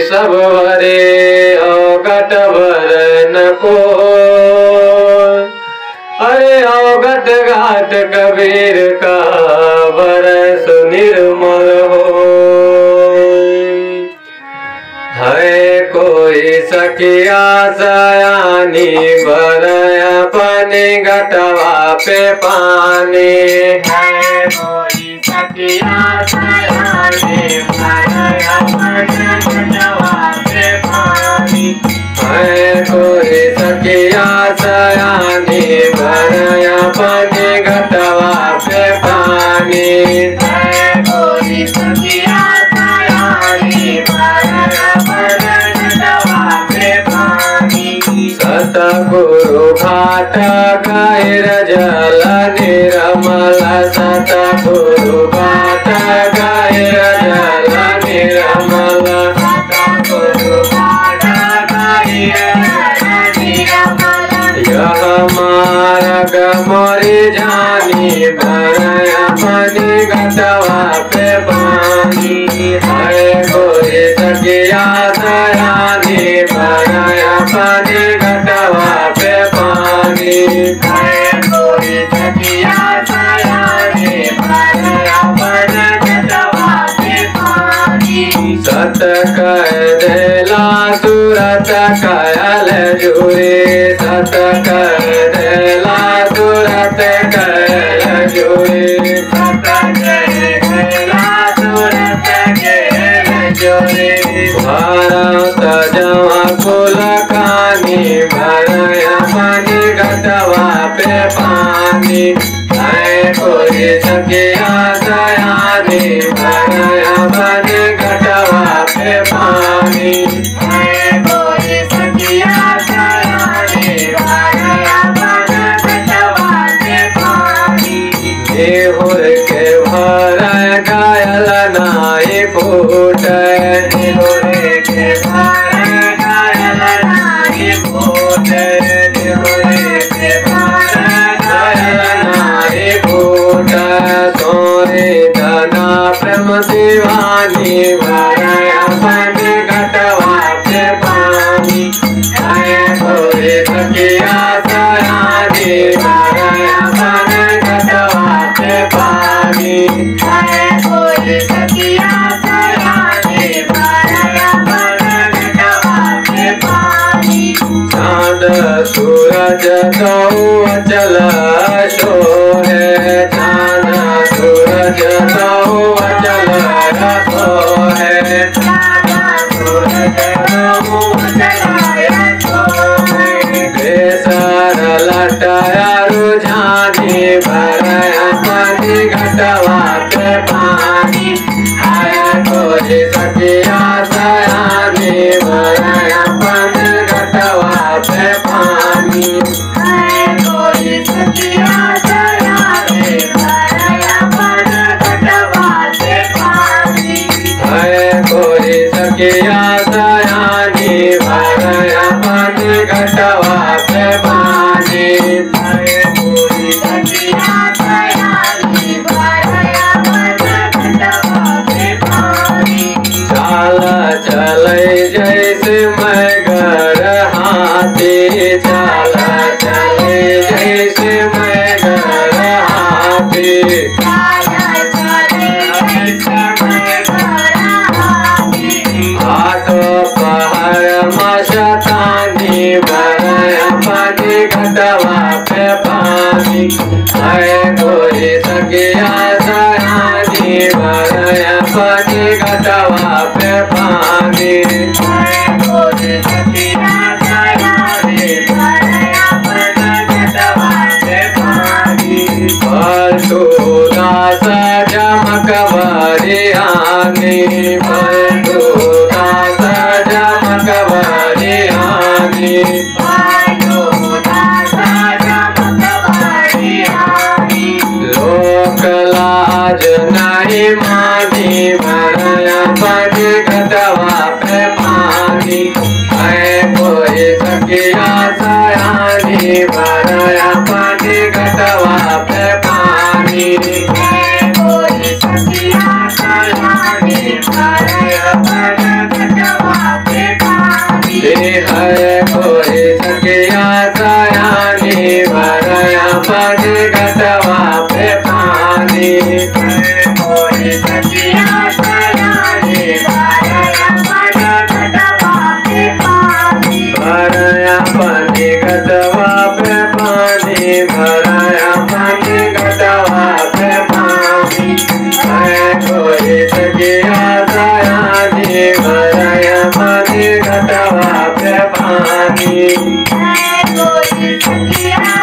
सब भरे अवघट भर नको। अरे अवघट घाट कबीर का बरस निर्मल हो। है कोई सखिया सयानी भरया पानी घटवा पे पानी। है कोई सखिया सयानी भरया पानी घटवा पे पानी। है कोई सखिया सयानी भरया पानी घटवा पे पानी। है कोई सखिया सयानी भरया पानी घटवा पे पानी। सतगुरु घाट गैर जल निर्मल। सतगुरु घाट गैर जल निर्मल। सतगुरु घाट गैर जल निर्मल। यह मार्ग मोरी जानी भरया पानी घटवा पे पानी। है कोई सखिया सयानी भरया पानी घटवा पे पानी। है कोई सखिया सयानी भरया पानी घटवा पे पानी। सत कह देला सूरत कयल जुरे। सत कह देला सूरत कयल जुरे। सत कहेला सूरत कयल जुरे। भारत जवा कुल खानी भरया पानी घटवा पे पानी। है कोई सखिया सयानी भरया पानी घटवा पे पानी। है कोई सखिया सयानी भरया पानी घटवा पे पानी। देहुर के भर घायल नाई फूट। देहुर के भर घायल नाई फूट। देहुर के भर घायल नाई फूट। सोरे धना प्रेम दीवानी भरया पानी घटवा पे पानी। है कोई सखिया सयानी भरया पानी घटवा पे पानी। है कोई सखिया सयानी भरया पानी घटवा पे पानी। चांद सूरज तो अचल सोहे। चांद सूरज तो अचल सोहे। चाँद सूरज तो चलाया सोहे। बेसर लटाया रुझानी भरया पानी घटवा पे पानी। है कोई सखिया सयानी भरया पानी घटवा पे पानी। है कोई सखिया सयानी भरया पानी घटवा पे पानी। है कोई सखिया सयानी भरया पानी घटवा पे पानी। है कोई सखिया सयानी भरया पानी घटवा पे पानी। चाल चले जैसे मैं घर हाथी। चाल चले जैसे मैं घर हाथी। हाथों पहर मशतानी भरया पानी घटवा पे पानी। है कोई सखिया सयानी भरया पानी घटवा पे पानी। है कोई सखिया सयानी भरया पानी घटवा पे पानी। पलटू दास जमक भरियानी। पलटू दास जमक भरियानी। लोक लाज नहीं मानी भरया पानी घटवा पे पानी। है कोई सखिया सयानी भरया पानी घटवा पे पानी। है कोई सखिया सयानी भरया पानी घटवा है कोई सखिया